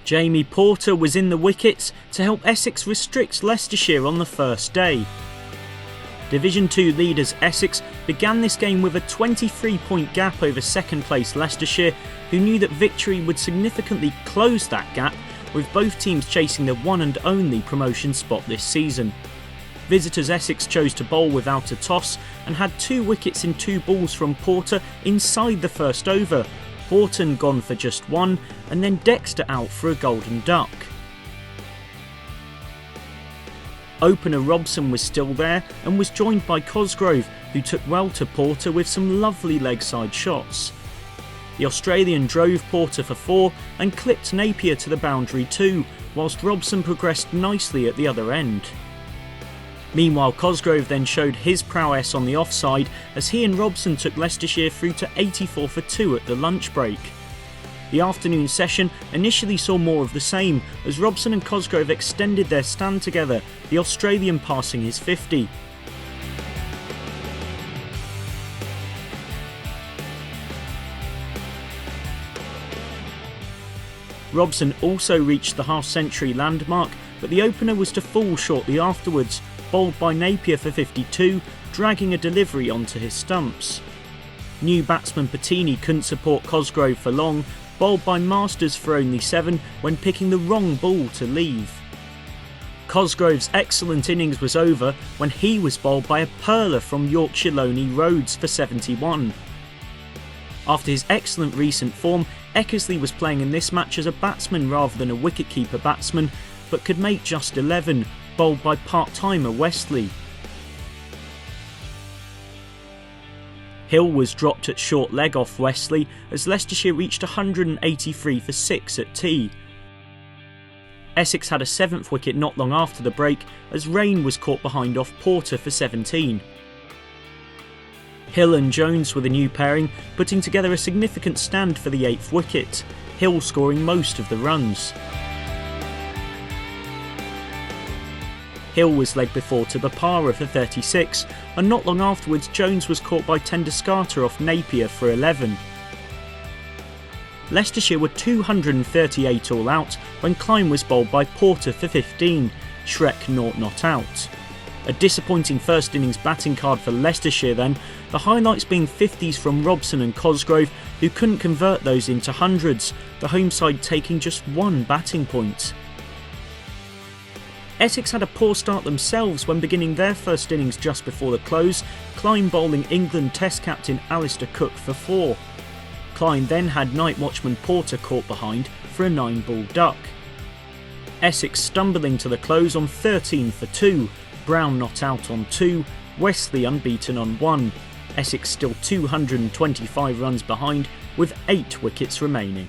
Jamie Porter was in the wickets to help Essex restrict Leicestershire on the first day. Division 2 leaders Essex began this game with a 23-point gap over second place Leicestershire, who knew that victory would significantly close that gap, with both teams chasing the one and only promotion spot this season. Visitors Essex chose to bowl without a toss and had 2 wickets in 2 balls from Porter inside the first over, Horton gone for just 1 and then Dexter out for a golden duck. Opener Robson was still there and was joined by Cosgrove, who took well to Porter with some lovely leg side shots. The Australian drove Porter for 4 and clipped Napier to the boundary too, whilst Robson progressed nicely at the other end. Meanwhile, Cosgrove then showed his prowess on the offside as he and Robson took Leicestershire through to 84 for 2 at the lunch break. The afternoon session initially saw more of the same as Robson and Cosgrove extended their stand together, the Australian passing his 50. Robson also reached the half-century landmark, but the opener was to fall shortly afterwards, bowled by Napier for 52, dragging a delivery onto his stumps. New batsman Patini couldn't support Cosgrove for long, bowled by Masters for only 7 when picking the wrong ball to leave. Cosgrove's excellent innings was over when he was bowled by a pearler from Yorkshire Loney Rhodes for 71. After his excellent recent form, Eckersley was playing in this match as a batsman rather than a wicketkeeper batsman, but could make just 11, bowled by part-timer Westley. Hill was dropped at short leg off Westley as Leicestershire reached 183 for 6 at tea. Essex had a 7th wicket not long after the break as Rain was caught behind off Porter for 17. Hill and Jones were the new pairing, putting together a significant stand for the 8th wicket, Hill scoring most of the runs. Hill was legged before to Bapara for 36, and not long afterwards Jones was caught by Tenduscarter off Napier for 11. Leicestershire were 238 all out when Klein was bowled by Porter for 15, Shrek not out. A disappointing first innings batting card for Leicestershire then, the highlights being 50s from Robson and Cosgrove, who couldn't convert those into hundreds, the home side taking just 1 batting point. Essex had a poor start themselves when beginning their first innings just before the close, Klein bowling England Test captain Alistair Cook for 4. Klein then had night watchman Porter caught behind for a 9-ball duck. Essex stumbling to the close on 13 for 2, Brown not out on 2, Westley unbeaten on 1. Essex still 225 runs behind with 8 wickets remaining.